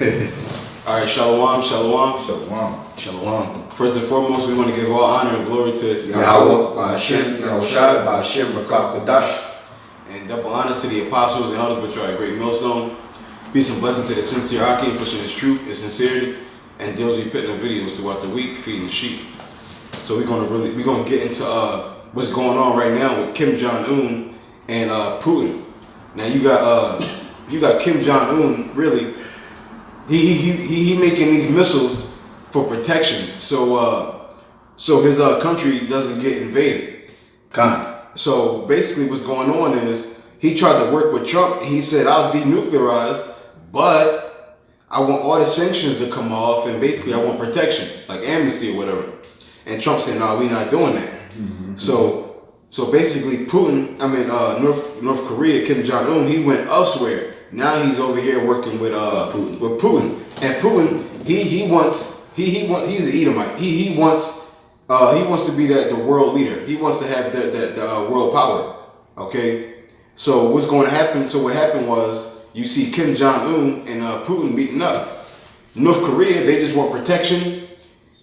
All right, shalom, shalom. Shalom. Shalom. First and foremost, we want to give all honor and glory to Yahweh, Ba'ashem, Yahushai, Ba'ashem, Rakak, Badash. and double honors to the apostles and elders which are a great millstone. Peace and blessing to the sincere Akim, pushing his truth and sincerity, and diligently putting the videos throughout the week, feeding the sheep. So we're gonna get into what's going on right now with Kim Jong-un and Putin. Now you got Kim Jong-un really. He making these missiles for protection, so his country doesn't get invaded. So basically, what's going on is he tried to work with Trump. He said, "I'll denuclearize, but I want all the sanctions to come off, and basically, I want protection, like amnesty or whatever." And Trump said, "No, we're not doing that." Mm-hmm. So basically, North Korea, Kim Jong-un, he went elsewhere. Now he's over here working with Putin. And Putin, he's an Edomite. He wants to be the world leader. He wants to have the world power. Okay, so what's going to happen? So what happened was you see Kim Jong-un and Putin meeting up. North Korea, they just want protection,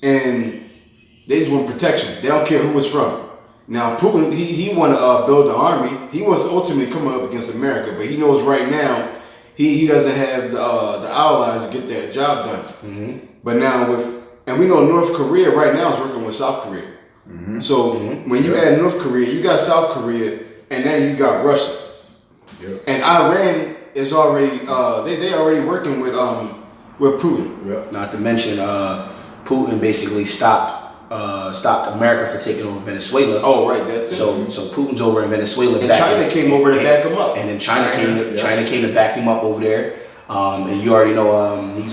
and they don't care who it's from. Now Putin, he want to build an army. He wants to ultimately come up against America, but he knows right now he doesn't have the allies to get their job done. Mm-hmm. But now we know North Korea right now is working with South Korea. Mm-hmm. So when you add North Korea, you got South Korea, and then you got Russia. Yep. And Iran is already they already working with Putin. Yep. Not to mention Putin basically stopped America for taking over Venezuela. Oh, right, that's so Putin's over in Venezuela. And China came over to back him up. And then China came to back him up over there. And you already know he's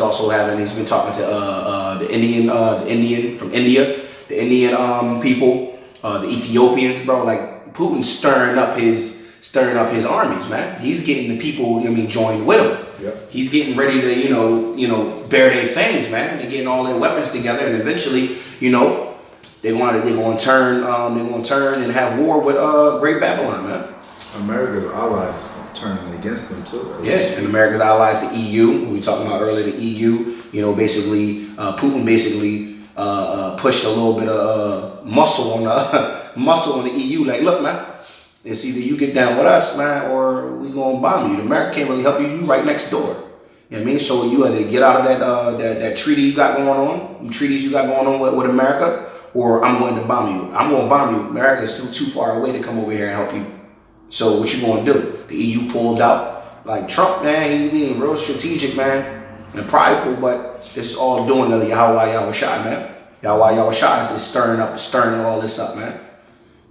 been talking to the Indian from India, the Indian people, the Ethiopians, bro. Like Putin's stirring up his armies, man. He's getting the people, joined with him. Yep. He's getting ready to, bare their fangs, man. They're getting all their weapons together, and eventually, they're going to turn and have war with Great Babylon, man. America's allies turning against them too. Yeah, and America's allies, the EU. We were talking about earlier, the EU. Basically, Putin pushed a little bit of muscle on the EU. Like, look, man. It's either you get down with us, man, or we gonna bomb you. America can't really help you. You right next door. You know what I mean? So you either get out of that treaty you got going on, treaties you got going on with America, or I'm going to bomb you. I'm gonna bomb you. America's still too far away to come over here and help you. So what you gonna do? The EU pulled out. Like Trump, man, he being real strategic, man, and prideful, but this is all doing the Yahweh Yahushai, man. Yahweh Yahushai is stirring all this up, man.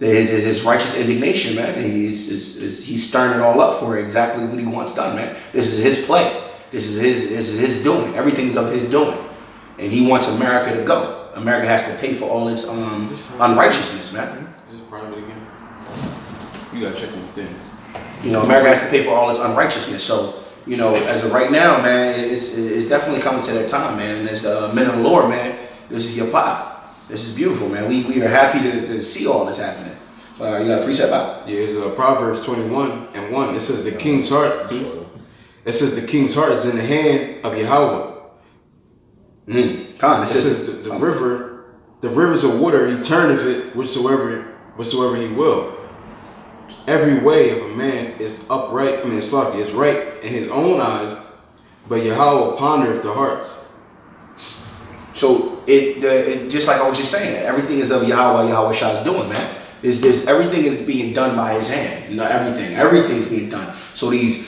His righteous indignation, man. He's stirring it all up for exactly what he wants done, man. This is his play. This is his doing. Everything's of his doing, and he wants America to go. America has to pay for all its unrighteousness, man. Just private again. You gotta check them things. America has to pay for all its unrighteousness. So, as of right now, man, it's definitely coming to that time, man. And as the men of the Lord, man, this is your pot. This is beautiful, man. We are happy to see all this happening. You got a precept out? Yeah, it's Proverbs 21:1. It says the king's heart. It says the king's heart is in the hand of Yahweh. It says the rivers of water, he turneth it whatsoever he will. Every way of a man is upright. It's right in his own eyes, but Yahweh pondereth the hearts. So it just like I was just saying, everything is of Yahweh Yahushai's doing, man. Everything is being done by his hand. Everything's being done. So these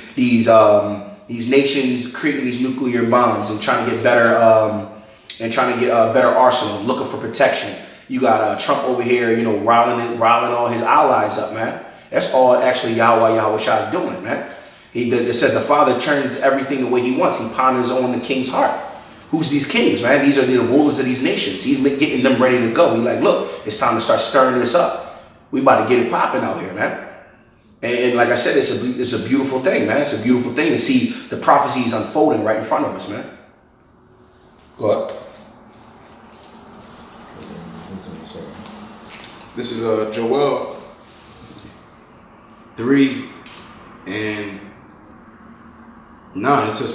nations creating these nuclear bombs and trying to get better a better arsenal, looking for protection. You got Trump over here, riling all his allies up, man. That's all actually Yahweh Yahushai's doing, man. It says the Father turns everything the way he wants. He ponders on the king's heart. Who's these kings, man? These are the rulers of these nations. He's getting them ready to go. He's like, look, it's time to start stirring this up. We about to get it popping out here, man. And like I said, it's a beautiful thing, man. It's a beautiful thing to see the prophecies unfolding right in front of us, man. Go ahead. This is Joel 3 and 9. It says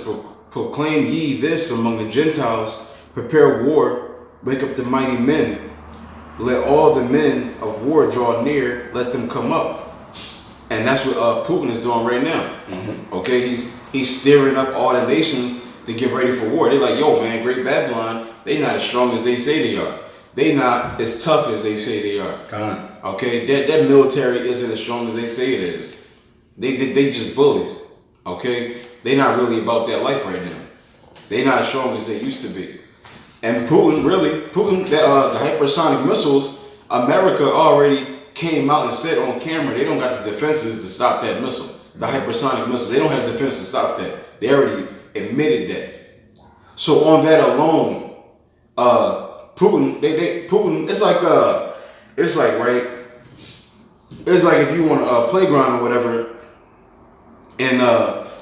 proclaim ye this among the Gentiles, prepare war, wake up the mighty men. Let all the men of war draw near, let them come up. And that's what Putin is doing right now. Okay, he's stirring up all the nations to get ready for war. They're like, yo, man, Great Babylon, they not as strong as they say they are. They not as tough as they say they are. Okay, that military isn't as strong as they say it is. They just bullies. Okay, they not really about that life right now. They not as strong as they used to be. And Putin, the hypersonic missiles, America already came out and said on camera they don't got the defenses to stop that missile. The hypersonic missile, they don't have defense to stop that. They already admitted that. So on that alone, Putin, Putin, it's like right. It's like if you want a playground or whatever, and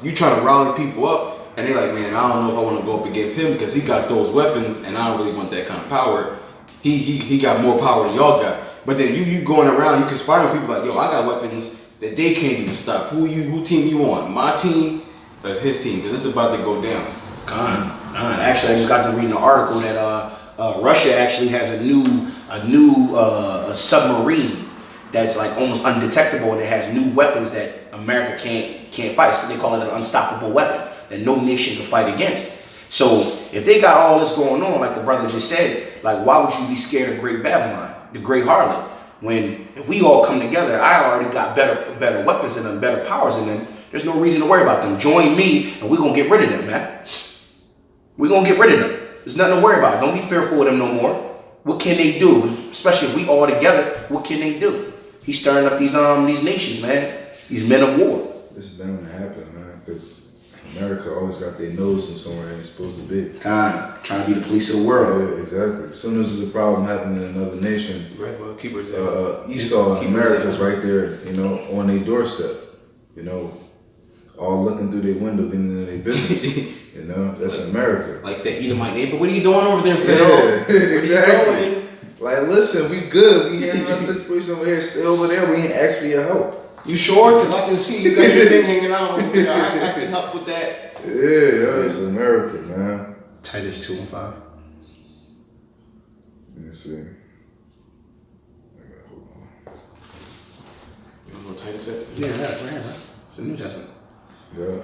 you try to rally people up. And they're like, man, I don't know if I want to go up against him because he got those weapons, and I don't really want that kind of power. He got more power than y'all got. But then you going around, you conspiring people like, yo, I got weapons that they can't even stop. Who team you on? My team? That's his team, because it's about to go down. Actually, I just got to reading an article that Russia actually has a new submarine that's like almost undetectable, and it has new weapons that America can't fight. So they call it an unstoppable weapon that no nation can fight against. So if they got all this going on, like the brother just said, like why would you be scared of Great Babylon, the Great Harlot? When if we all come together, I already got better weapons than them, better powers than them. There's no reason to worry about them. Join me, and we're gonna get rid of them, man. We're gonna get rid of them. There's nothing to worry about. Don't be fearful of them no more. What can they do? Especially if we all together, what can they do? He's stirring up these nations, man. These men of war. This is bound to happen, man, because America always got their nose in somewhere it ain't supposed to be. Trying to be the police of the world. Yeah, exactly. As soon as there's a problem happening in another nation, Esau and America's right there, on their doorstep, all looking through their window, getting into their business. That's America. Like that Edomite neighbor. What are you doing over there, Phil? Yeah, exactly. Like, listen, we good. We handling our situation over here. Stay over there. We ain't ask for your help. You sure? Because I can see you got your thing hanging out. I can help with that. Yeah, it's America, man. Titus 2:5. Let me see. Hold on. You know what Titus said? Yeah, right here, right? It's the New Testament. Yeah.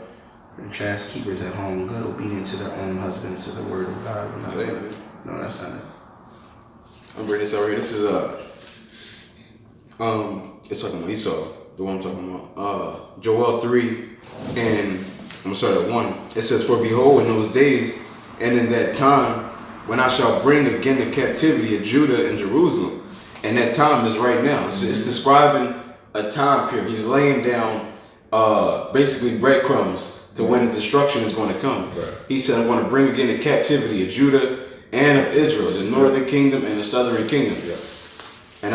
And chaste keepers at home, good, obedient to their own husbands, to the word of God. No, that's not it. I'm reading this already. This is it's talking about Esau, the one I'm talking about. Joel 3, and I'm gonna start at 1. It says, "For behold, in those days, and in that time, when I shall bring again the captivity of Judah and Jerusalem," and that time is right now. It's describing a time period. He's laying down basically breadcrumbs to when the destruction is going to come. Right. He said, "I'm going to bring again the captivity of Judah and of Israel, the northern kingdom and the southern kingdom." Yeah. And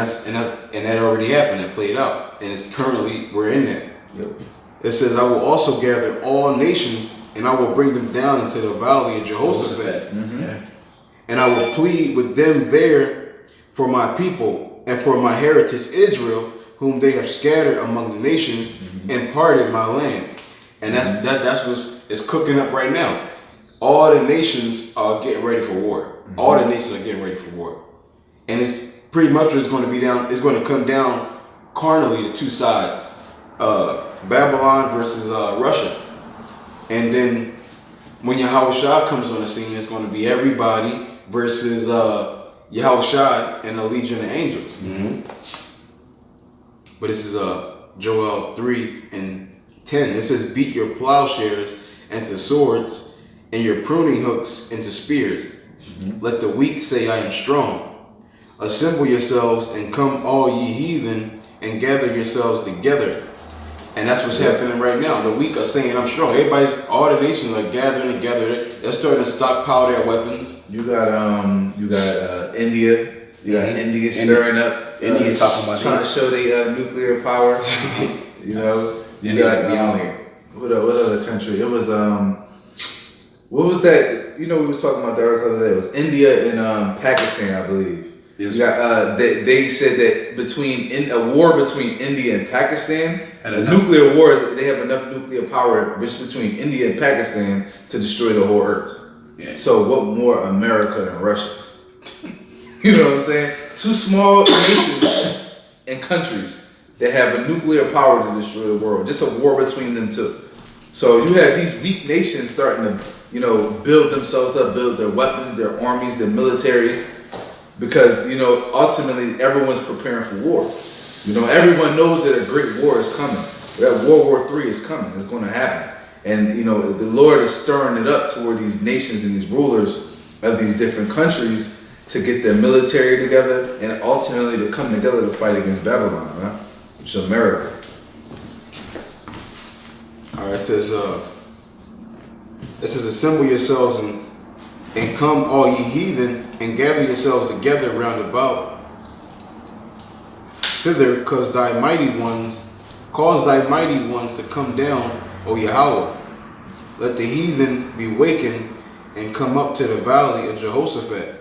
that already happened. It played out, and it's currently we're in that. Yep. It says, "I will also gather all nations, and I will bring them down into the valley of Jehoshaphat, and I will plead with them there for my people and for my heritage Israel, whom they have scattered among the nations and parted my land." And that's what's cooking up right now. All the nations are getting ready for war. All the nations are getting ready for war, and it's pretty much what it's going to be down. It's going to come down carnally to two sides: Babylon versus Russia. And then when Yahushua comes on the scene, it's going to be everybody versus Yahushua and a legion of angels. But this is Joel 3:10. It says, "Beat your plowshares into swords, and your pruning hooks into spears. Let the weak say, I am strong. Assemble yourselves and come, all ye heathen, and gather yourselves together." And that's what's happening right now. The weak are saying, "I'm strong." All the nations are gathering together. They're starting to stockpile their weapons. You got India. You got India stirring up. India talking about trying to show their nuclear power. You got what other country? It was what was that? We were talking about that the other day. It was India and Pakistan, I believe. You got, they said that between a war between India and Pakistan, and nuclear wars, they have enough nuclear power just between India and Pakistan to destroy the whole earth. Yeah. So what more America and Russia? You know what I'm saying? Two small nations and countries that have a nuclear power to destroy the world. Just a war between them two. So you have these weak nations starting to, build themselves up, build their weapons, their armies, their militaries. Because, ultimately everyone's preparing for war. Everyone knows that a great war is coming. That World War III is coming. It's going to happen. And, the Lord is stirring it up toward these nations and these rulers of these different countries to get their military together and ultimately to come together to fight against Babylon, right? Which is America. All right, it says, assemble yourselves and come, all ye heathen, and gather yourselves together round about thither, cause thy mighty ones to come down, O Yahweh. Let the heathen be wakened and come up to the valley of Jehoshaphat.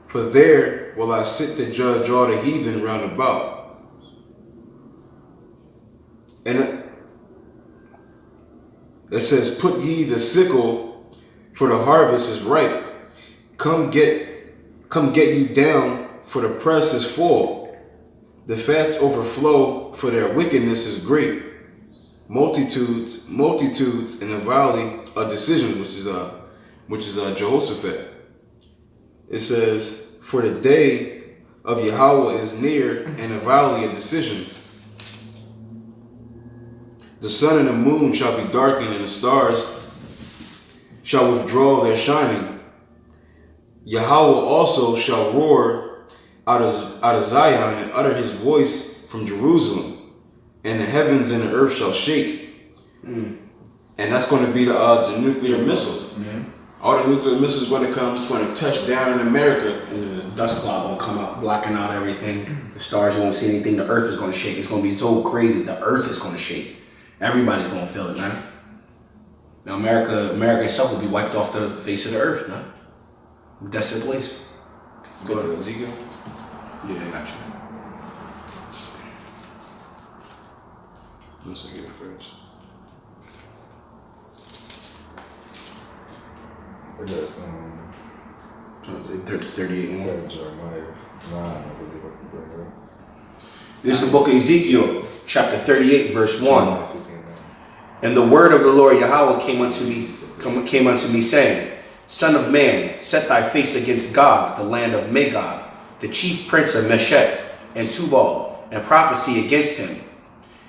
For there will I sit to judge all the heathen round about. And it says, put ye the sickle, for the harvest is ripe. Come get you down, for the press is full. The fats overflow, for their wickedness is great. Multitudes in the valley of decision, which is Jehoshaphat. It says, for the day of Yahweh is near in the valley of decisions. The sun and the moon shall be darkened, and the stars shall withdraw their shining. Yahweh also shall roar out of Zion and utter his voice from Jerusalem, and the heavens and the earth shall shake. And that's going to be the nuclear missiles. All the nuclear missiles going to come. It's going to touch down in America. And the dust cloud going to come out, blocking out everything. The stars won't see anything. The earth is going to shake. It's going to be so crazy. The earth is going to shake. Everybody's going to feel it, man. Now, America itself will be wiped off the face of the earth, man. Desolate place. Go to Ezekiel. Yeah, I got you. Let's get it first. I got 38 and 1. Jeremiah 9, I believe I can bring it up. This is the book of Ezekiel, chapter 38, verse 1. And the word of the Lord Yahweh came unto me, saying, Son of man, set thy face against Gog, the land of Magog, the chief prince of Meshech and Tubal, and prophesy against him.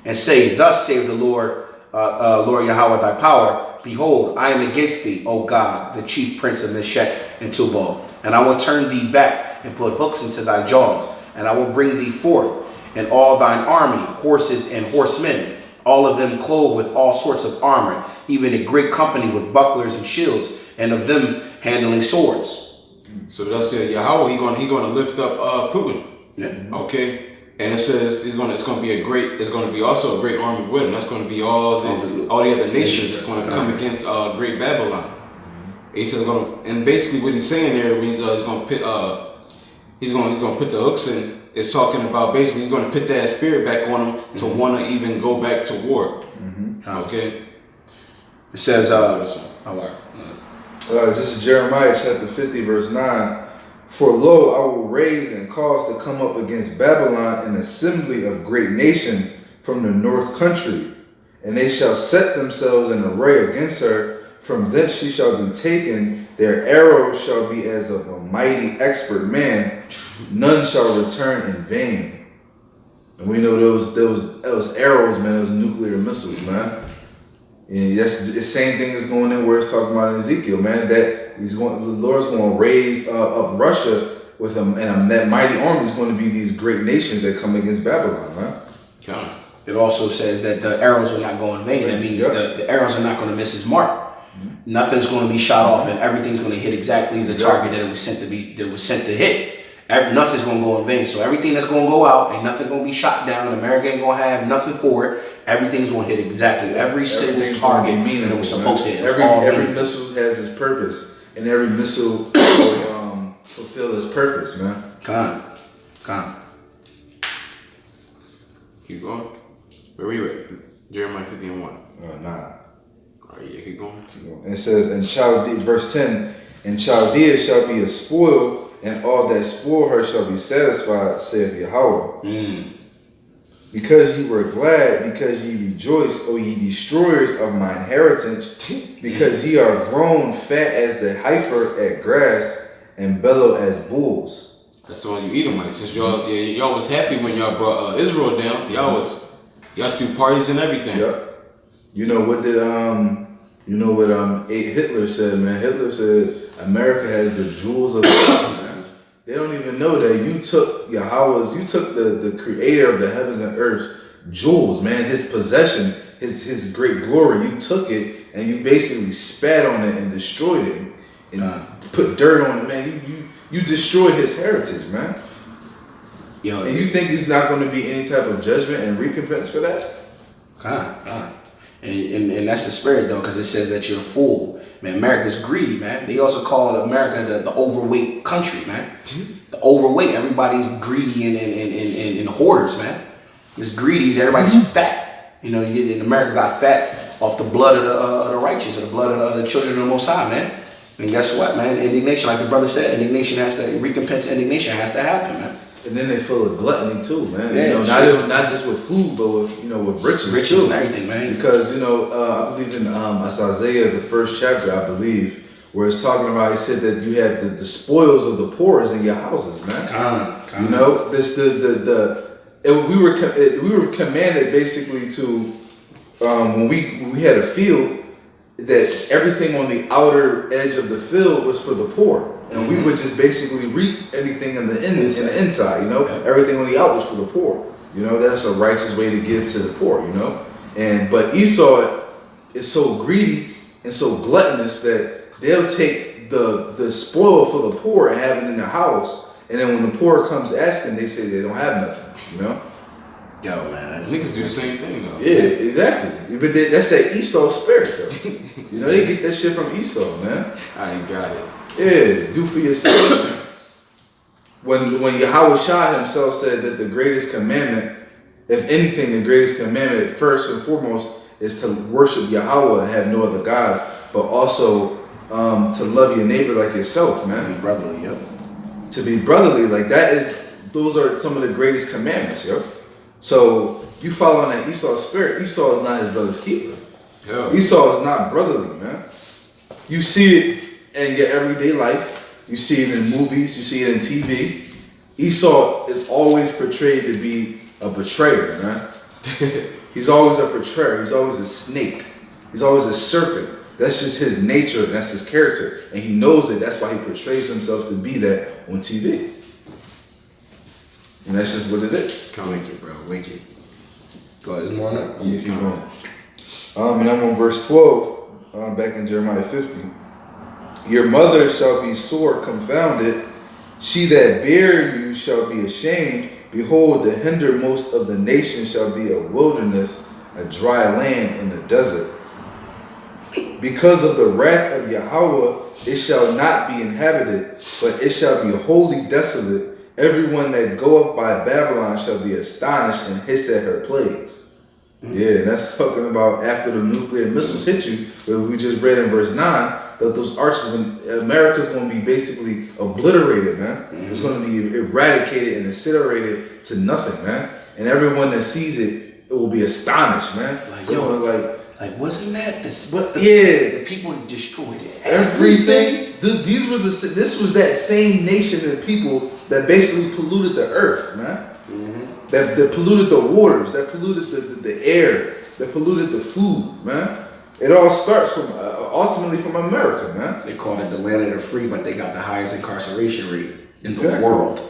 And say, Thus saith the Lord Yahweh thy power, Behold, I am against thee, O Gog, the chief prince of Meshech and Tubal, and I will turn thee back and put hooks into thy jaws, and I will bring thee forth, and all thine army, horses and horsemen, all of them clothed with all sorts of armor, even a great company with bucklers and shields, and of them handling swords. So that's Yahweh. He going to lift up Putin. Yeah. Okay. And it says it's going to be also a great army with him. That's going to be all the other nations that's going to come against Great Babylon. He says and basically what he's saying there means he's going to put the hooks in. It's talking about basically he's going to put that spirit back on him to want to even go back to war. Okay. It says, this is Jeremiah chapter 50, verse 9. For lo, I will raise and cause to come up against Babylon an assembly of great nations from the north country, and they shall set themselves in array against her. From thence she shall be taken. Their arrows shall be as of a mighty expert man. None shall return in vain. And we know those arrows, man, those nuclear missiles, man. And that's the same thing that's going in where it's talking about in Ezekiel, man. That the Lord's going to raise up Russia with them, and that mighty army is going to be these great nations that come against Babylon, man. God. It also says that the arrows will not go in vain. That means the arrows are not going to miss its mark. Nothing's going to be shot off, and everything's going to hit exactly the target that it was sent to hit. Nothing's going to go in vain. So everything that's going to go out, ain't nothing going to be shot down. America ain't going to have nothing for it. Everything's going to hit exactly every single target that it was supposed to hit. Every missile has its purpose, and every missile will fulfill its purpose, man. God. Come. Keep going. Where were you at? Jeremiah 50 and 1. Nah. All right, yeah, keep going. And it says in Chaldea, verse 10, and Chaldea shall be a spoil, and all that spoil her shall be satisfied, saith Yahweh. Because ye were glad, because ye rejoiced, O ye destroyers of my inheritance, because ye are grown fat as the heifer at grass, and bellow as bulls. That's all you Edomites. Since y'all was happy when y'all brought Israel down, y'all threw parties and everything. Yep. You know what Hitler said, man? Hitler said America has the jewels of the earth, man. They don't even know that you took the creator of the heavens and earth jewels, man, his possession, his great glory. You took it and you basically spat on it and destroyed it and put dirt on it, man. You destroyed his heritage, man. Yo, and you think there's not going to be any type of judgment and recompense for that? And that's the spirit, though, because it says that you're a fool. Man, America's greedy, man. They also call America the overweight country, man. The overweight. Everybody's greedy and hoarders, man. It's greedy. Everybody's fat. You know, in America got fat off the blood of the righteous, or the blood of the children of the Most High, man. And guess what, man? Indignation, like the brother said, recompense indignation has to happen, man. And then they full of gluttony too, man. Yeah, you know, not just with food, but with riches too. And everything, man. Because I believe in Isaiah, the first chapter, I believe, where it's talking about, he said that you had the spoils of the poor is in your houses, man. You know, we were commanded basically to when we had a field, that everything on the outer edge of the field was for the poor. And we would just basically reap anything in the inside, you know. Everything on the out was for the poor. You know, that's a righteous way to give to the poor, you know. But Esau is so greedy and so gluttonous that they'll take the spoil for the poor and have it in their house. And then when the poor comes asking, they say they don't have nothing, you know. Yo, man. Niggas do the same thing, though. Yeah, exactly. But that's that Esau spirit, though. You know, they get that shit from Esau, man. I ain't got it. Yeah, do for yourself. When Yahweh Shah himself said that the greatest commandment, if anything, the greatest commandment, first and foremost, is to worship Yahweh and have no other gods, but also to love your neighbor like yourself, man. To be brotherly, yep. To be brotherly, like those are some of the greatest commandments, yo. So you follow that Esau spirit. Esau is not his brother's keeper. Yeah. Esau is not brotherly, man. You see it in your everyday life. You see it in movies. You see it in TV. Esau is always portrayed to be a betrayer, man. He's always a betrayer. He's always a snake. He's always a serpent. That's just his nature. And that's his character. And he knows it. That's why he portrays himself to be that on TV. And that's just what it is. Wicked, bro. Wicked. Go ahead. There's more on that? Yeah, keep going. And I'm on verse 12, back in Jeremiah 50. Your mother shall be sore confounded. She that bare you shall be ashamed. Behold, the hindermost of the nations shall be a wilderness, a dry land in the desert. Because of the wrath of Yahweh, it shall not be inhabited, but it shall be wholly desolate. Everyone that goeth by Babylon shall be astonished and hiss at her plagues. Yeah, and that's talking about after the nuclear missiles hit you, where we just read in verse 9, that those arches, America's going to be basically obliterated, man. It's going to be eradicated and incinerated to nothing, man. And everyone that sees it, it will be astonished, man. Like, yo, like wasn't that the people destroyed it? Everything. This was that same nation and people that basically polluted the earth, man. That polluted the waters, that polluted the air, that polluted the food, man. It all starts from ultimately from America, man. They called it the land of the free, but they got the highest incarceration rate in the world.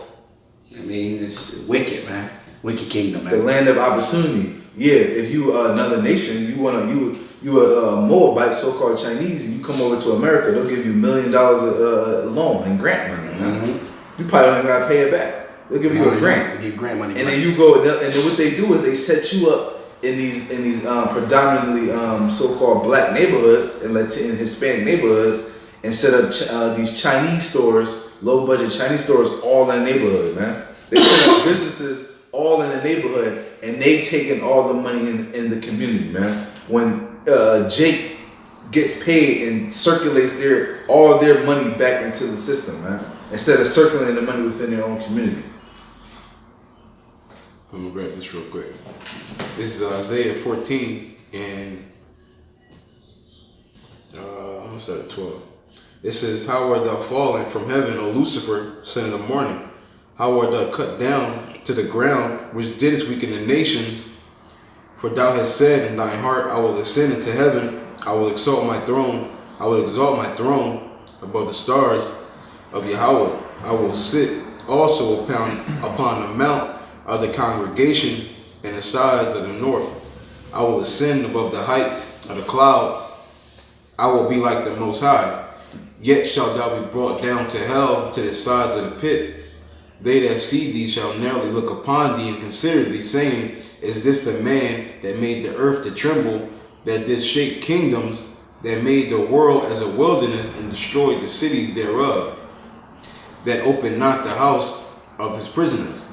I mean, it's wicked, man. Wicked kingdom, man. The land of opportunity. Yeah, if you are another nation, you a Moabite, so-called Chinese, and you come over to America, they'll give you $1 million loan and grant money, man. You probably don't even gotta pay it back. They'll give you a grant. They give grant money. And then you go, and then what they do is they set you up in these predominantly so-called black neighborhoods and Latin Hispanic neighborhoods, and set up these Chinese stores, low-budget Chinese stores, all in the neighborhood, man. They set up businesses all in the neighborhood, and they taking all the money in the community, man. When Jake gets paid and circulates all their money back into the system, man, instead of circulating the money within their own community. I'm gonna grab this real quick. This is Isaiah 14 and I'm gonna start at 12. It says, "How art thou fallen from heaven, O Lucifer, son of the morning? How art thou cut down to the ground, which didst weaken the nations? For thou hast said in thine heart, I will ascend into heaven. I will exalt my throne. I will exalt my throne above the stars of Yahweh. I will sit also upon the mount of the congregation and the sides of the north. I will ascend above the heights of the clouds. I will be like the Most High. Yet shalt thou be brought down to hell, to the sides of the pit. They that see thee shall narrowly look upon thee and consider thee, saying, Is this the man that made the earth to tremble, that did shake kingdoms, that made the world as a wilderness and destroyed the cities thereof, that opened not the house of his prisoners?"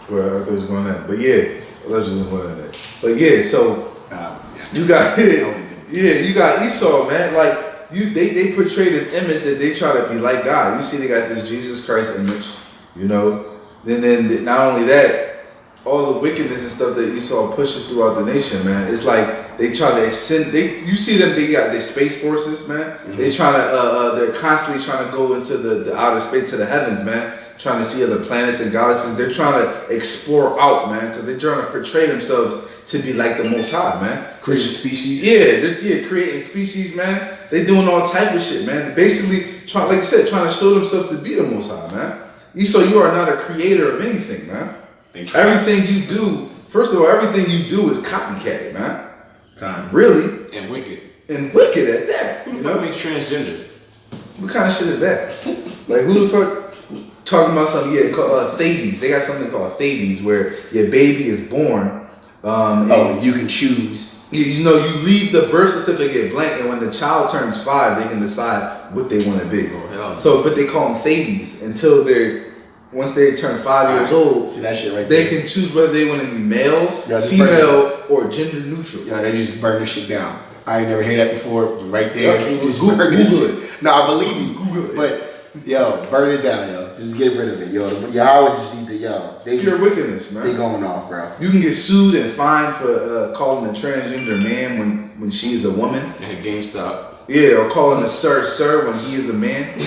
Well, I thought it was going that, but yeah, allegedly going that. But yeah, so you got you got Esau, man. Like they portray this image that they try to be like God. You see, they got this Jesus Christ image, you know. Then not only that, all the wickedness and stuff that Esau pushes throughout the nation, man. It's like they try to ascend. You see them. They got their space forces, man. Mm-hmm. They trying to. They're constantly trying to go into the outer space, to the heavens, man. Trying to see other planets and galaxies. They're trying to explore out, man, because they're trying to portray themselves to be like the Most High, man. Creating species. Yeah, creating species, man. They doing all type of shit, man. Basically, like you said, trying to show themselves to be the Most High, man. Esau, you are not a creator of anything, man. Everything you do, first of all, everything you do is copycat, man. Really? And wicked. And wicked at that. Who the fuck makes transgenders? What kind of shit is that? Like, who the fuck talking about something? Called Thebes. They got something called Thebes, where your baby is born. And you can choose. You know, you leave the birth certificate blank, and when the child turns 5, they can decide what they want to be. Oh, hell. So, but they call them Thebes until once they turn 5 years old. See that shit right they there. can choose whether they want to be male, female, or gender neutral. Yeah, they just burn this shit down. I ain't never heard that before, but right there, Yeah, just Google burn this it. shit. No, I believe you. Google it. But yo, burn it down, yo. Just get rid of it, yo. Yahweh just need to, yo. They Pure wickedness, man. They going off, bro. You can get sued and fined for calling a transgender man when she is a woman. And GameStop. Yeah, or calling a sir when he is a man.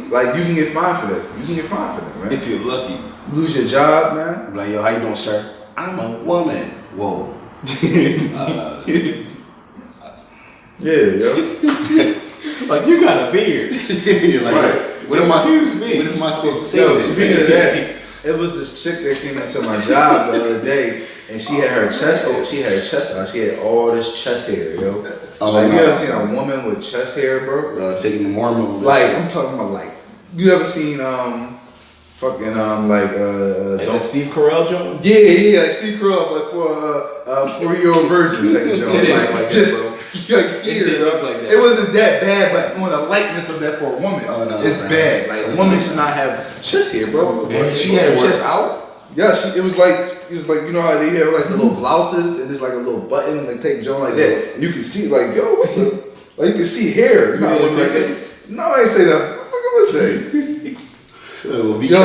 Like, you can get fined for that. You can get fined for that, man. If you're lucky. Lose your job, man. I'm like, yo, how you doing, sir? I'm a woman. Whoa. Yeah, yo. Like, you got a beard. Like, Right. What am Excuse me. What am I supposed to say? Yo, to this, speaking man? of that, it was this chick that came into my job the other day, and she had her chest out. She had her chest out. She had all this chest hair, yo. Oh, Like, no. you ever seen a woman with chest hair, bro? Taking the hormones. Like, I'm talking about, like, you ever seen fucking Like that Steve Carell joint? Yeah, like Steve Carell, like for a 4-year-old virgin type joke. It is Like, like just that, bro. like, It didn't look like that. It wasn't that bad, but on the likeness of that for a woman, Oh, no, it's man. bad. Like, a woman should not have chest hair, bro. And she had her chest out? Yeah, it was like you know how they have like the little blouses and it's like a little button like take joint like that. And you can see like, yo, what the, like you can see hair. You know You what didn't I'm No, I ain't say that. What the fuck am I say? you Yo,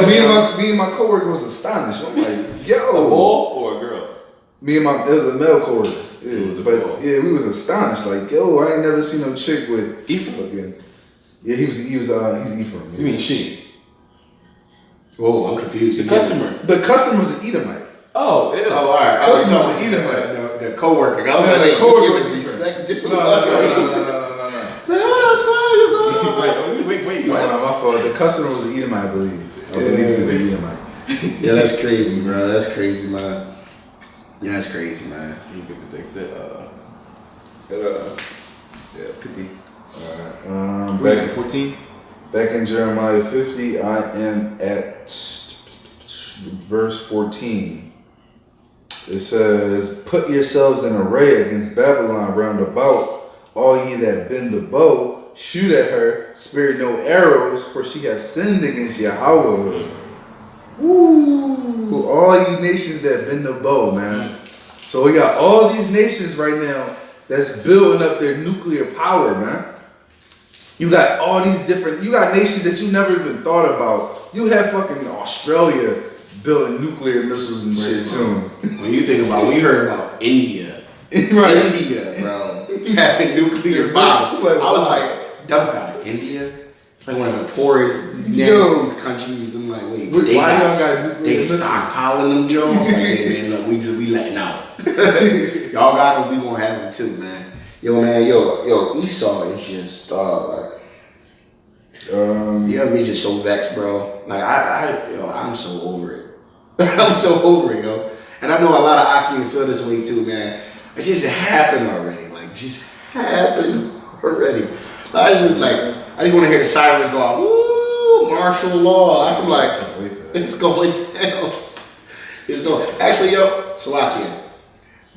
me and my coworker was astonished. I'm like, yo, A boy or a girl? it was a male coworker. Yeah, It was a but boy. yeah, we was astonished. Like, yo, I ain't never seen no chick with Ephraim? fucking. Yeah, he's Ephraim. You mean she? Whoa, I'm confused. The customer. The customer's an Edomite. Oh, yeah. Oh, all right. Customer I was was talking Edomite. about the co-worker. I was Yeah, like, the wait, coworker you was giving different. respect to No. Wait. No, my fault. The customer was an Edomite, I believe. I believe it to be Edomite. Yeah, that's crazy, bro. That's crazy, man. Yeah, that's crazy, man. You can take that. Yeah, 50. Alright. Back in 14? Back in Jeremiah 50, I am at verse 14. It says, "Put yourselves in array against Babylon round about. all ye that bend the bow, shoot at her, spare no arrows, for she hath sinned against Yahweh. Woo! All these nations that bend the bow, man. So we got all these nations right now that's building up their nuclear power, man. You got all these different, you got nations that you never even thought about. You have fucking Australia building nuclear missiles and shit soon. When you heard about India, Right. India, bro, having nuclear bombs, I was like dumbfounded. India, like one of the poorest, nastiest countries. I'm like, wait, Why y'all got nuclear they missiles? stockpiling them Jones? Like, hey man, look, we letting out. Y'all got them, we gonna have them too, man. Yo, man, yo, Esau is just you ever be just so vexed, bro? Like I'm so over it. I'm so over it, yo. And I know a lot of Akim feel this way too, man. It just happened already. Like, just happened already. I just want to hear the sirens go off. Woo, martial law. I'm like, it's going down. It's going. Actually, yo, Salakia,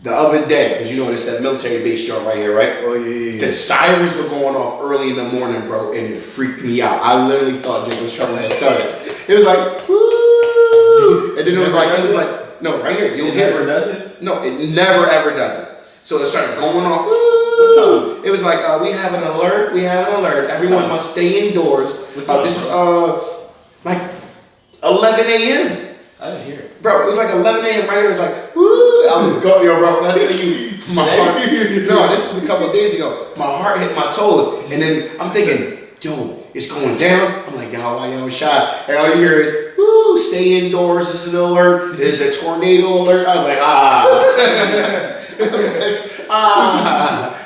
the other day, because you know it's that military base joint right here, right? Oh yeah. The sirens were going off early in the morning, bro, and it freaked me out. I literally thought Jacob's trouble had started. It was like, woo, and then it was like, no, right here, you'll hear it. Does it? No, it never ever does it. So it started going off. What time? It was like, we have an alert. We have an alert. Everyone must stay indoors. What time? This was like 11 a.m. I didn't hear it. Bro, it was like 11 a.m. right here. It was like, woo. I was yo, bro. When I tell you, my heart. No, this was a couple of days ago. My heart hit my toes, and then I'm thinking, yo, it's going down. I'm like, y'all shot. And all you hear is, woo, stay indoors. This is an alert. There's a tornado alert. I was like,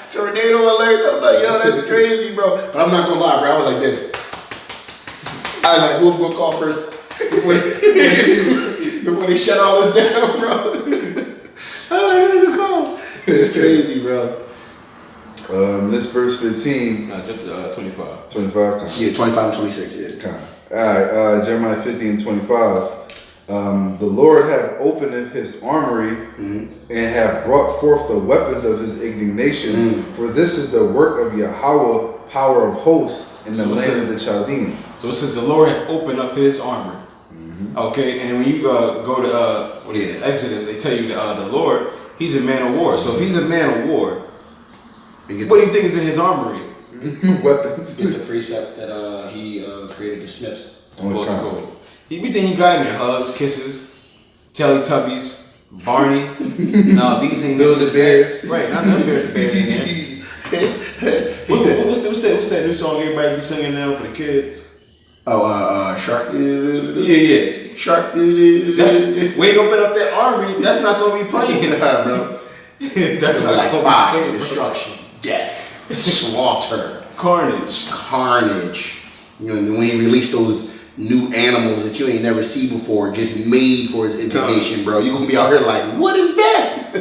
tornado alert. I'm like, yo, that's crazy, bro. But I'm not gonna lie, bro. I was like this. I was like, who's gonna call first? Before they shut all this down, bro. I was like, who's gonna call? It's crazy, bro. This verse 15. No, jump to 25. 25. Yeah, 25 and 26, yeah. Alright, Jeremiah 50 and 25. The Lord hath opened his armory and have brought forth the weapons of his indignation. For this is the work of Yahweh, power of hosts, in the land of the Chaldeans. So it says the Lord had opened up his armor. Okay, and then when you go to Exodus, they tell you that the Lord, he's a man of war. So if he's a man of war, what do you think is in his armory? Weapons. Get the precept that he created the Smiths. We think he got in there hugs, kisses, Teletubbies, Barney. No, these ain't Build the Bears. Right, not the Bears in there. What's that new song everybody be singing now for the kids? Oh, Shark. Yeah. Shark. We ain't gonna put up that army. That's not gonna be playing, bro. That's not Like gonna fire, be playing, destruction, death, slaughter, carnage. You know, when he released those new animals that you ain't never seen before, just made for his indignation, bro. You gonna be out here like, what is that?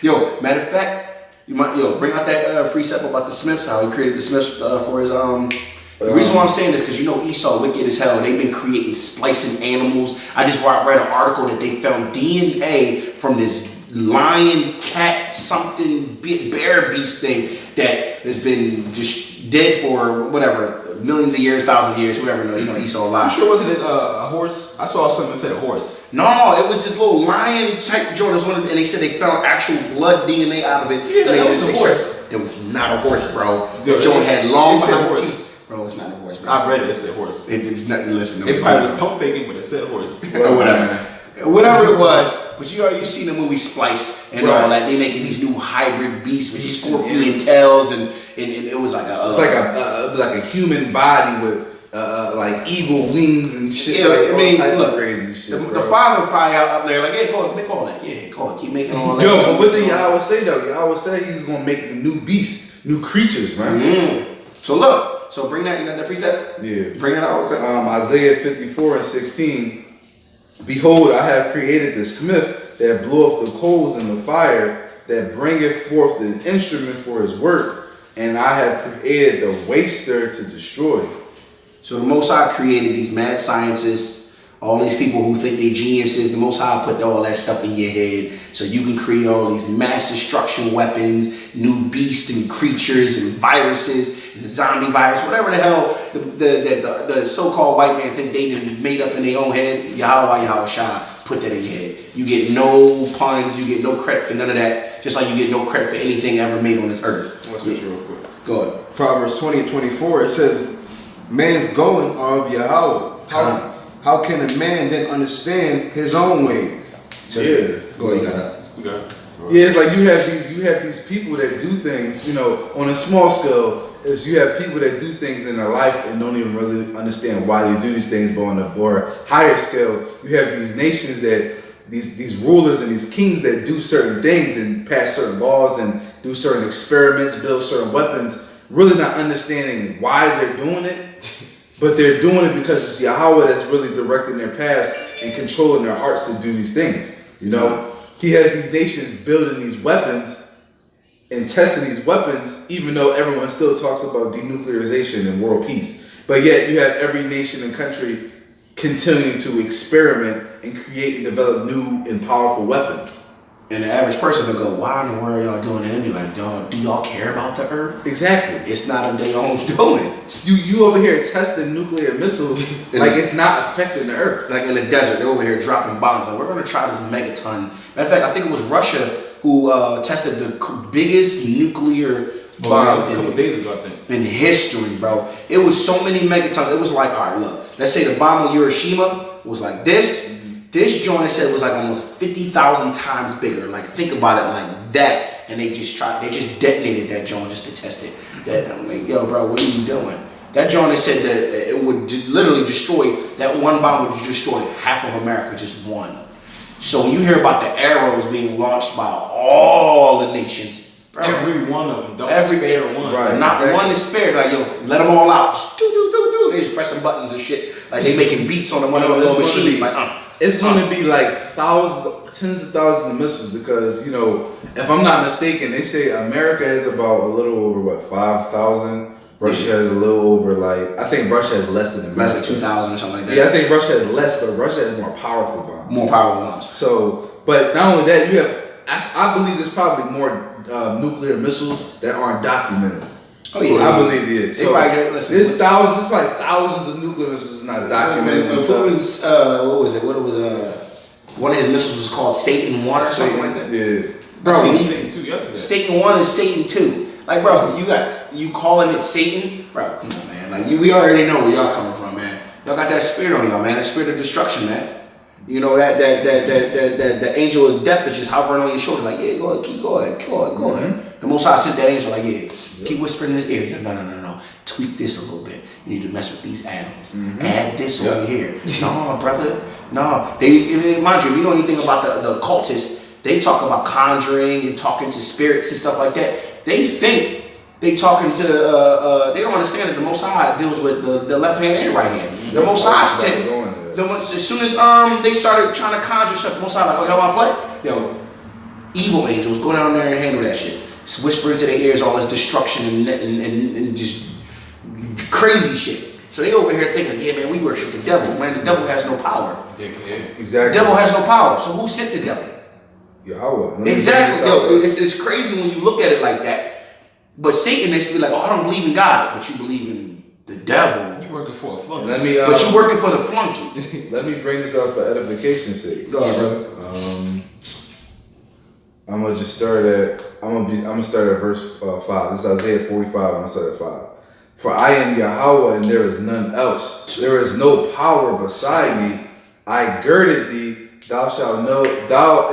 Yo, matter of fact, bring out that precept about the Smiths, how he created the Smiths for his The reason why I'm saying this because you know Esau wicked as hell. They've been creating splicing animals. I just read an article that they found DNA from this lion, cat, something bear beast thing that has been just dead for whatever millions of years, thousands of years, whoever knows. You know Esau alive. You sure wasn't it a horse? I saw something that said a horse. No, it was this little lion type Jordan's one, and they said they found actual blood DNA out of it. Yeah, that was a horse. It was not a horse, bro. Dude, The joint had long it said behind horse. teeth. Bro, it's not a horse, bro. I read it. It said horse. It did not listen. It probably was pump faking, but it said horse. Or whatever it was. But you seen the movie Splice and all that. They making these new hybrid beasts with scorpion tails and it was like a. It's like a human body with like eagle wings and shit. Yeah, like, I mean, all type look, of crazy shit. the father probably out there like, hey, make all that. Yeah, call it. Keep making all that. Yo, but what did Yahweh say though? Yahweh said he's gonna make the new beasts, new creatures, man. So look. So bring that. You got that precept? Yeah. Bring it out. Okay. Isaiah 54 and 16. Behold, I have created the smith that bloweth the coals in the fire, that bringeth forth the instrument for his work, and I have created the waster to destroy. So the Most High created these mad scientists, All these people who think they geniuses, the Most High put all that stuff in your head so you can create all these mass destruction weapons, new beasts and creatures and viruses, the zombie virus, whatever the hell the so-called white man think they done made up in their own head. Yahweh Shai put that in your head. You get no puns, you get no credit for none of that, just like you get no credit for anything ever made on this earth. Let's switch real quick. Go ahead. Proverbs 20:24, it says, man's going are of Yahweh. How can a man then understand his own ways? Yeah. Go ahead, you got it. You got it. Yeah, it's like you have these people that do things, you know, on a small scale. Is you have people that do things in their life and don't even really understand why they do these things. But on a more higher scale, you have these nations that these rulers and these kings that do certain things and pass certain laws and do certain experiments, build certain weapons, really not understanding why they're doing it. But they're doing it because it's Yahweh that's really directing their paths and controlling their hearts to do these things. You know, he has these nations building these weapons and testing these weapons, even though everyone still talks about denuclearization and world peace. But yet you have every nation and country continuing to experiment and create and develop new and powerful weapons. And the average person will go, why in the world are y'all doing it anyway? Do y'all care about the earth? Exactly. It's not of their own doing. You over here testing nuclear missiles like it's not affecting the earth. Like in the desert, they're over here dropping bombs. Like, we're going to try this megaton. Matter of fact, I think it was Russia who tested the biggest nuclear bomb a couple days ago, I think. in history, bro. It was so many megatons. It was like, all right, look, let's say the bomb on Hiroshima was like this. This joint, I said, was like almost 50,000 times bigger. Like, think about it like that. And they just detonated that joint just to test it. That, I'm like, yo, bro, what are you doing? That joint, they said that it would literally destroy, that one bomb would destroy half of America, just one. So when you hear about the arrows being launched by all the nations, bro, Every one of them. Don't Every- spare one. Right. not exactly. one is spared. Like, yo, let them all out. Just do. They just pressing buttons and shit. Like, they making beats on one of them little machines. Like, It's going to be like thousands, tens of thousands of missiles because, you know, if I'm not mistaken, they say America has about a little over, 5,000? Russia has a little over, I think Russia has less than Like America. 2,000 or something like that. Yeah, I think Russia has less, but Russia has more powerful bombs. More powerful ones. So, but not only that, you have, I believe there's probably more nuclear missiles that aren't documented. Oh, yeah. I believe it is. They So, probably get- listen, there's probably thousands of nuclear missiles not documented. and stuff. Putin's, what was it? What it was, one of his missiles was called Satan 1 or something like that. Yeah. Bro, I seen he- Satan too yesterday. Satan 1 is Satan 2. Like, bro, you calling it Satan? Bro, come on, man. Like, we already know where y'all coming from, man. Y'all got that spirit on y'all, man. That spirit of destruction, man. You know, that angel of death is just hovering on your shoulder. Like, yeah, go ahead, keep going, go ahead. The Most High sent that angel, like, yeah, keep whispering in his ear. Yeah, no. Tweak this a little bit. You need to mess with these atoms. Add this over here. No, brother. No. Mind you, if you know anything about the occultists, they talk about conjuring and talking to spirits and stuff like that. They think they talking to, they don't understand that the Most High deals with the left hand and right hand. The Most High said, as soon as they started trying to conjure stuff, the Most High like, oh, y'all want to play? Yo, evil angels, go down there and handle that shit. Just whisper into their ears all this destruction and just crazy shit. So they over here thinking, yeah, man, we worship the devil. Man, the devil has no power. Dickhead. The Exactly. devil has no power. So who sent the devil? Yahweh. Exactly. Yo, it's crazy when you look at it like that. But Satan is like, oh, I don't believe in God, but you believe in the devil. You working for a flunky. Let me. But you working for the flunky. Let me bring this up for edification's sake. Go ahead, brother. I'm gonna just start at. I'm gonna start at verse 5. This is Isaiah 45. I'm gonna start at 5. For I am Yahweh, and there is none else. There is no power beside me. I girded thee. Thou shalt know.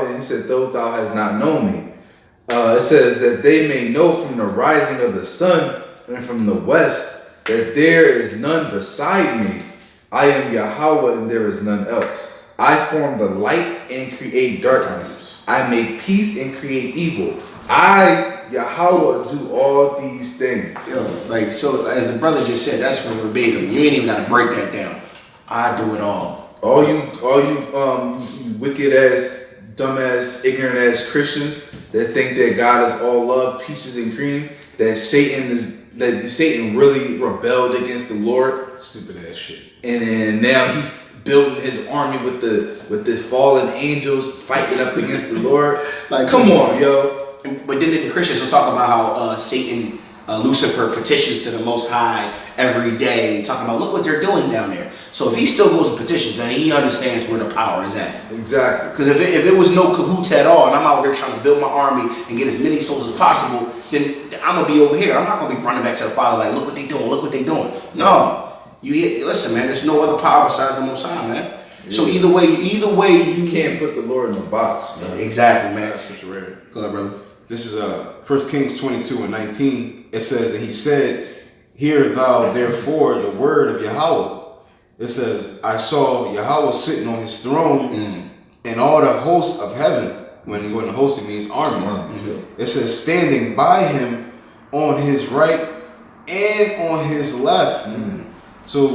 And he said, though thou hast not known me. It says that they may know from the rising of the sun and from the west that there is none beside me. I am Yahweh, and there is none else. I form the light and create darkness. I make peace and create evil. I, Yahweh, do all these things. Yo, like, so as the brother just said, that's from verbatim. You ain't even got to break that down. I do it all. All you wicked ass, dumb ass, ignorant ass Christians that think that God is all love, peaches and cream, that Satan really rebelled against the Lord. Stupid ass shit. And then now he's building his army with the fallen angels fighting up against the Lord. Like, come on, yo. But then the Christians will talk about how Satan, Lucifer petitions to the Most High every day, talking about, look what they're doing down there. So if he still goes and petitions, then he understands where the power is at. Exactly. Because if it was no cahoots at all, and I'm out here trying to build my army and get as many souls as possible, then I'm going to be over here. I'm not going to be running back to the Father like, look what they doing, look what they doing. No. Listen, man, there's no other power besides the Most High, man. Yeah. So either way, you can't put the Lord in a box, man. Exactly, man. That's scripture right here. Go ahead, brother. This is 1 Kings 22:19. It says, and he said, hear thou therefore the word of Yahweh. It says, I saw Yahweh sitting on his throne and all the hosts of heaven. When the host, it means armies. It says, standing by him on his right and on his left. So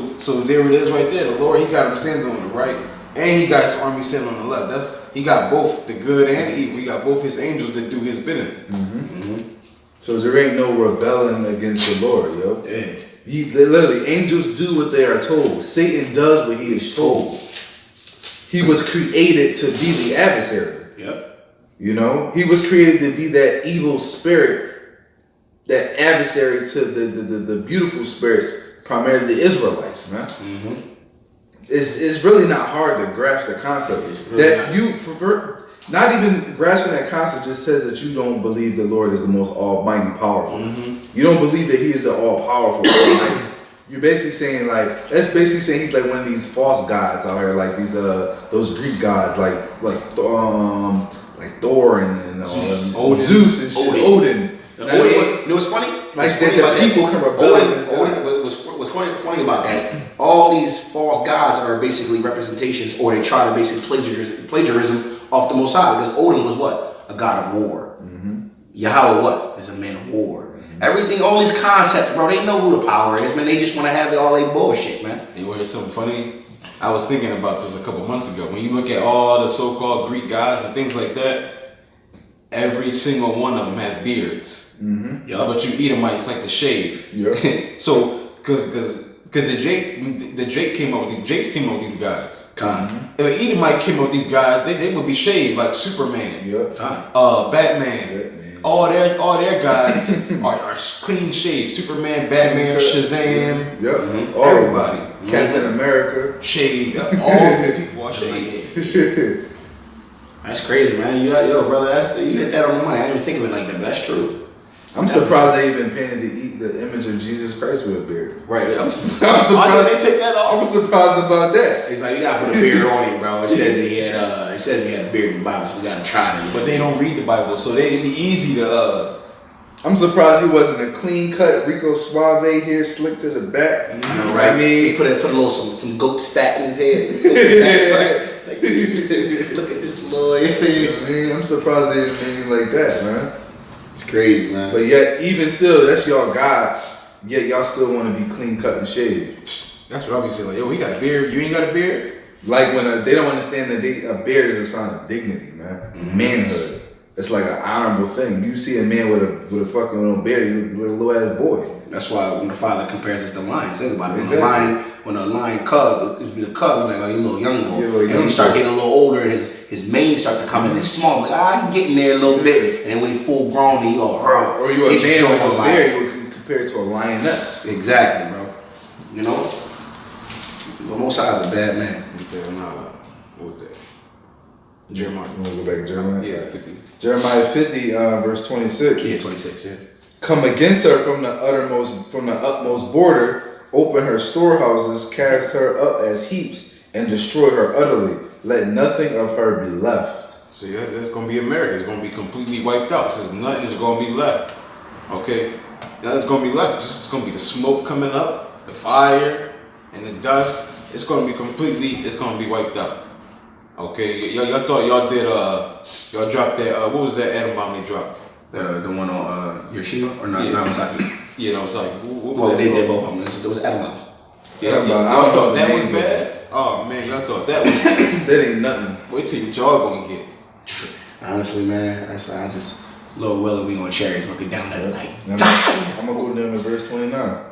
there it is right there. The Lord, he got him standing on the right, and he got his army standing on the left. He got both the good and the evil. He got both his angels that do his bidding. So there ain't no rebelling against the Lord, yo. Yeah. Literally, angels do what they are told. Satan does what he is told. He was created to be the adversary. Yep. You know, he was created to be that evil spirit, that adversary to the beautiful spirits, primarily the Israelites, man. It's really not hard to grasp the concept not even grasping that concept just says that you don't believe the Lord is the most almighty powerful. You don't believe that he is the all powerful almighty. You're basically saying that's basically saying he's like one of these false gods out here, like these those Greek gods like Thor and Zeus and shit. Odin. You know what's funny? Like that the people can rebel against God. What's funny about that? All these false gods are basically representations, or they try to basically plagiarism off the Most High, because Odin was what? A god of war. Yahweh what? Is a man of war. Everything, all these concepts, bro, they know who the power is, man. They just want to have it all they bullshit, man. You want to hear something funny? I was thinking about this a couple months ago. When you look at all the so-called Greek gods and things like that, every single one of them had beards. But you Edomites like to shave. So, because the Jake came up with these guys. If an Edomite came up with these guys, they would be shaved like Superman, Batman. All their gods are clean shaved. Superman, Batman, Shazam. Everybody. Captain America. Shaved. All the people are shaved. That's crazy, man. Yo, brother, you hit that on the money. I didn't even think of it like that, but that's true. I'm surprised they even painted the image of Jesus Christ with a beard. Right. I'm surprised they take that off. I'm surprised about that. It's like, you gotta put a beard on him, bro. It says he had a beard in the Bible, so we gotta try it. But they don't read the Bible, so it'd be easy to. I'm surprised he wasn't a clean cut Rico Suave here, slick to the back. I know, right? I mean, he put a little some goat's fat in his head. It's like, look at this Lord. I mean, I'm surprised they didn't make him like that, man. It's crazy, man. But yet, even still, that's y'all God. Yet y'all still want to be clean cut and shaved. That's what I'll be saying. Like, yo, he got a beard. You ain't got a beard. Like when they don't understand that a beard is a sign of dignity, man. Manhood. It's like an honorable thing. You see a man with a fucking little beard, he look like a little ass boy. That's why when the Father compares us to lions, think about it. Exactly. When a lion cub, it's the cub, like, oh, you little young boy. Yeah, As he start getting a little older and his mane start to come in and small, like, he's getting there a little bit. And then when he's full grown, he all or you a man with a beard, you would compare it to a lioness. Exactly, bro. You know? The Most High is a bad man. What was that? Jeremiah. You want to go back to Jeremiah? Yeah, 50. Jeremiah 50, verse 26. Yeah, 26, yeah. Come against her from the utmost border, open her storehouses, cast her up as heaps, and destroy her utterly. Let nothing of her be left. See, that's going to be America. It's going to be completely wiped out. Says nothing is going to be left. Okay? Nothing's going to be left. It's going to be the smoke coming up, the fire, and the dust. It's going to be wiped out. Okay? Y'all thought y'all did, y'all dropped that, what was that atom bomb they dropped? The one on Hiroshima or Nagasaki? Yeah, no, it's like, what was well, that? They did both of them. There was atom bombs. Y'all thought that was bad? Oh man, y'all thought that was bad. That ain't nothing. Wait till what y'all gonna get. Honestly, man, I just Lil Willie, we on cherries looking down at it like, I'm gonna go down to verse 29.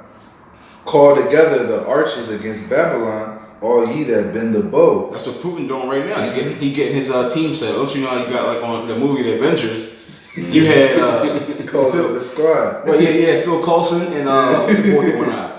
Call together the archers against Babylon, all ye that bend the bow. That's what Putin doing right now. He getting his team set. Don't you know how you got like on the movie The Avengers? You had Called the squad. Right, yeah, Phil Coulson and what's the boy one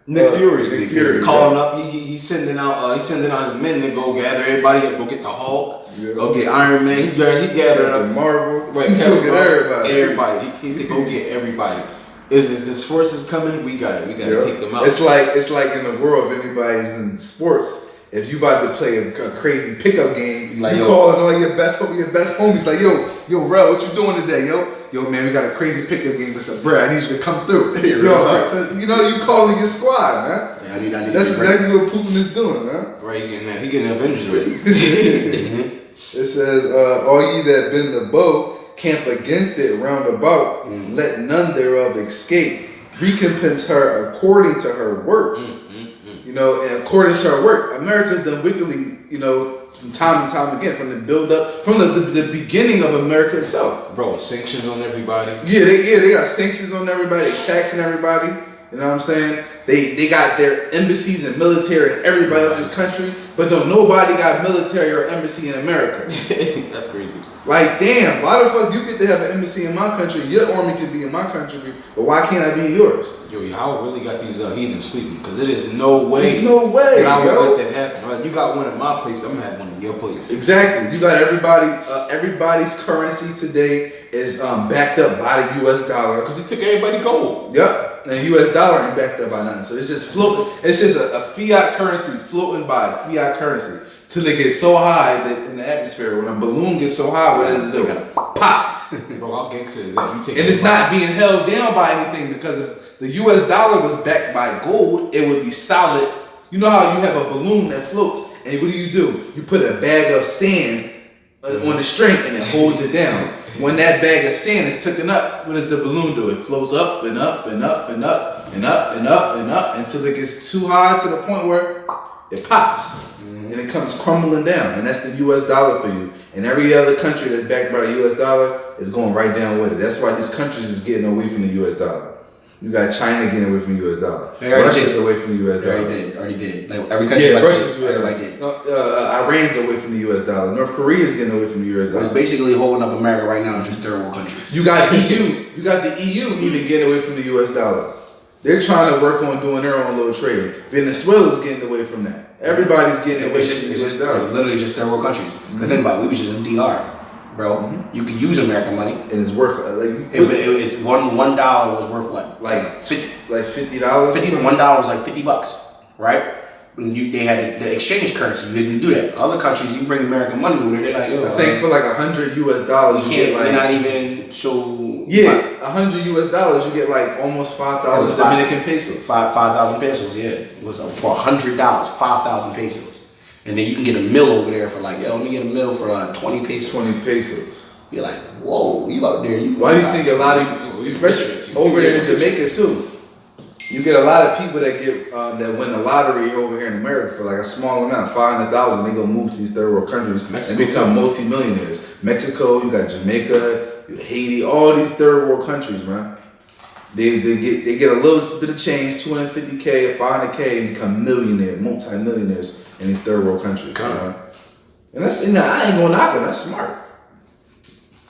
Nick Fury. Nick Fury calling up. He's sending out his men to go gather everybody up. Go get the Hulk. Yeah. Go get Iron Man. He gathered up Marvel. Right, Go get everybody. Everybody. He said go get everybody. Is this force is coming? We got it. We got to take them out. It's like in the world, if anybody's in sports, if you about to play a crazy pickup game, Like, you yo. calling all your best homies like, yo, Rel, what you doing today, yo, man, we got a crazy pickup game with some bread. I need you to come through. So, you calling your squad, man. Yeah, I need That's exactly what Putin is doing, man. Right, he getting Avengers ready. It says, all ye that bend the bow, camp against it round about, let none thereof escape. Recompense her according to her work. You know, and according to her work, America's done wickedly, from time and time again, from the build up, from the beginning of America itself. Bro, sanctions on everybody. Yeah, they got sanctions on everybody, they taxing everybody. You know what I'm saying? They got their embassies and military in everybody else's country, but though nobody got military or embassy in America. That's crazy. Like, damn, why the fuck you get to have an embassy in my country? Your army could be in my country, but why can't I be in yours? Yo, y'all really got these heathens sleeping because it is no way. There's no way, that I would yo. let that happen. Right? You got one at my place, I'm gonna have one at your place. Exactly. You got everybody's currency today is backed up by the U.S. dollar. Because he took everybody gold. Yep. And U.S. dollar ain't backed up by nothing. So it's just floating. It's just a fiat currency floating by fiat currency till it gets so high that in the atmosphere, when a balloon gets so high, what does it do? Pops. Bro, how gangster is that? You take And it's not being held down by anything, because if the U.S. dollar was backed by gold, it would be solid. You know how you have a balloon that floats, and what do? You put a bag of sand on the string and it holds it down. When that bag of sand is taken up, what does the balloon do? It floats up and up and up and up and up and up and up until it gets too high to the point where it pops and it comes crumbling down. And that's the U.S. dollar for you. And every other country that's backed by the U.S. dollar is going right down with it. That's why these countries is getting away from the U.S. dollar. You got China getting away from the U.S. dollar. Russia's away from the U.S. dollar. Already did. Like every country. Yeah, Russia's everybody did. Iran's away from the U.S. dollar. North Korea's getting away from the U.S. What's dollar. basically holding up America right now is just third world countries. You got EU. You got the EU even getting away from the U.S. dollar. They're trying to work on doing their own little trade. Venezuela's getting away from that. Everybody's getting away from the U.S. dollar. It's literally just third world countries. Because think about it, we was just in DR. Bro, you could use American money. And it's worth It's $1 was worth what? like $50. $50. $1 was like $50, right? When they had the exchange currency, you didn't do that. Other countries, you bring American money over there, they're like, yo, I think for like $100 US, you you can't. get like They're not even so. $100 US, you get like almost 5,000 Dominican pesos. 5,000 pesos. Yeah, it was for $100, 5,000 pesos. And then you can get a mill over there for like, yo, let me get a mill for 20 pesos. 20 pesos. You're like, whoa, you out there. Why do you think a lot of, especially over there in Jamaica too, you get a lot of people that get that win the lottery over here in America for like a small amount, 500,000. They go move to these third world countries and become multi-millionaires. Mexico, you got Jamaica, you got Haiti, all these third world countries, man. They get a little bit of change, 250K, 500K, and become multi-millionaires in these third world countries. You know? And that's, I ain't gonna knock them. That's smart.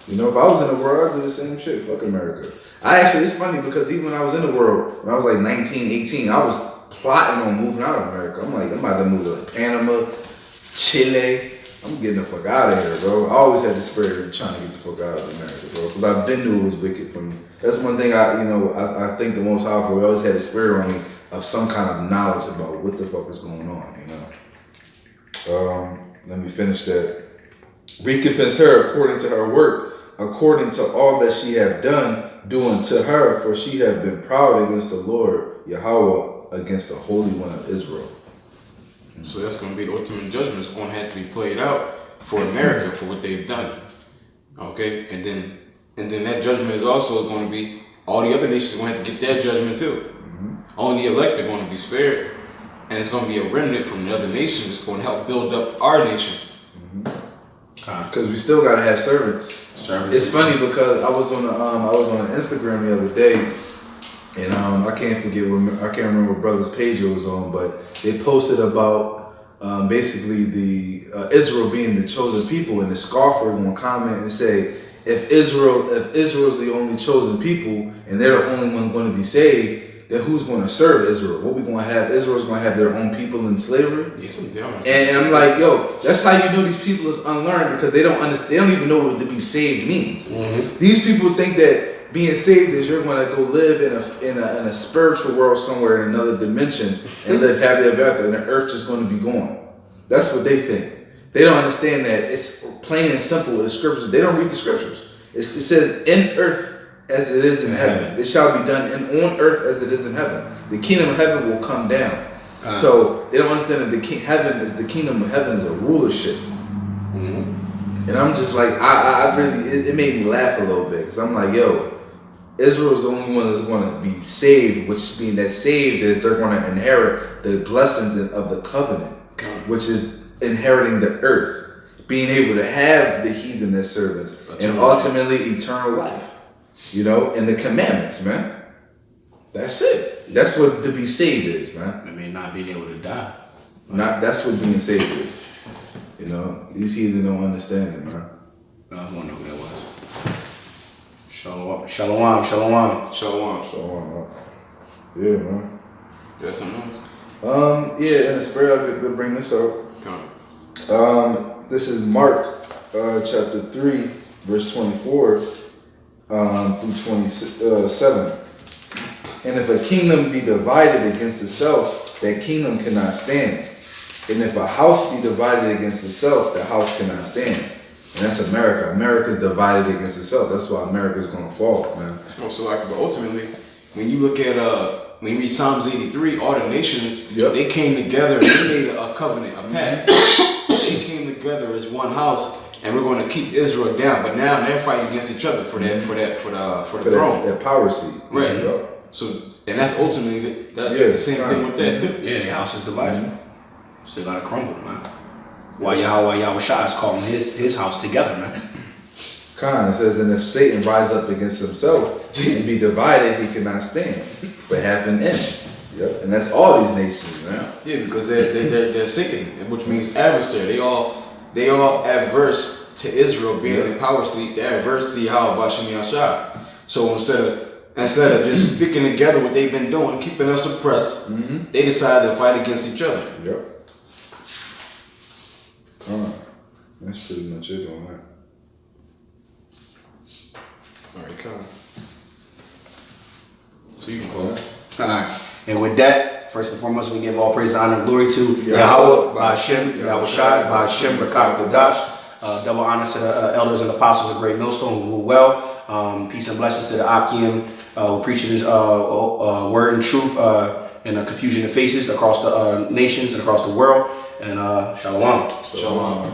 You know, if I was in the world, I'd do the same shit. Fuck America. It's funny because even when I was in the world, when I was like 19, 18, I was plotting on moving out of America. I'm like, I'm about to move to like Panama, Chile. I'm getting the fuck out of here, bro. I always had the spirit of trying to get the fuck out of America, bro. Because I've been knew it was wicked from. That's one thing I think the most powerful. We always had a spirit on me of some kind of knowledge about what the fuck is going on, you know. Let me finish that. Recompense her according to her work, according to all that she have done, doing to her, for she have been proud against the Lord Yahweh, against the Holy One of Israel. So that's going to be the ultimate judgment. It's going to have to be played out for America for what they've done. Okay, and then that judgment is also going to be all the other nations going to have to get their judgment too. Only the elect are going to be spared, and it's going to be a remnant from the other nations. It's going to help build up our nation. Because we still got to have servants. It's funny because I was on Instagram the other day, and I can't remember what brother's page it was on, but they posted about basically the Israel being the chosen people, and the scoffer gonna comment and say, if Israel's the only chosen people and they're the only one going to be saved, then who's going to serve Israel? What we going to have? Israel's going to have their own people in slavery? Yes, I'm down. And I'm like, yo, that's how you know these people is unlearned, because they don't understand. They don't even know what to be saved means. Mm-hmm. These people think that being saved is you're going to go live in a spiritual world somewhere in another dimension and live happy ever after, and the earth just going to be gone. That's what they think. They don't understand that it's plain and simple. The scriptures, they don't read the scriptures. It says, in earth as it is in heaven. It shall be done on earth as it is in heaven. The kingdom of heaven will come down. So they don't understand that the kingdom of heaven is a rulership. Mm-hmm. And I'm just like, I really, it made me laugh a little bit, because I'm like, yo, Israel's the only one that's going to be saved, which means that saved is they're going to inherit the blessings of the covenant, which is inheriting the earth, being able to have the heathen as servants, and ultimately eternal life, you know, and the commandments, man. That's it. That's what to be saved is, man. I mean, not being able to die. That's what being saved is. You know, these heathen don't understand it, man. I was wondering who that was. Shalom. Yeah, man. You got something else? Yeah, in the spirit, I get to bring this up. This is Mark, chapter 3, verse 24 through 27. And if a kingdom be divided against itself, that kingdom cannot stand. And if a house be divided against itself, the house cannot stand. And that's America. America's divided against itself. That's why America's gonna fall, man. So like, but ultimately, when you look at when you read Psalms 83, all the nations, they came together and they made a covenant, a pact. They came together as one house, and we're going to keep Israel down. But now they're fighting against each other for the throne, that power seat, right? You know? So, and that's ultimately that's the same thing with that too. Yeah, the house is divided. Still gotta crumble, man. Why Yahweh Shai is calling his house together, man. Khan says, and if Satan rise up against himself and be divided, he cannot stand, but have an end. Yep, and that's all these nations, man. Yeah, because they're Satan, which means adversary. They all adverse to Israel being in the power seat. They're adverse to Yahweh Shem Yahshua. So instead of just sticking together what they've been doing, keeping us oppressed, they decided to fight against each other. Yep. That's pretty much it on that. All right, come on. So you can close. All right. And with that, first and foremost, we give all praise, honor, and glory to Yahweh, Ba'ashem, Yahweh Shai, Ba'ashem, Rakak, Kodash. Double honor to the elders and apostles of Great Millstone who rule well. Peace and blessings to the Akim who preaching his word and truth in the confusion of faces across the nations and across the world. And shalom. Shalom.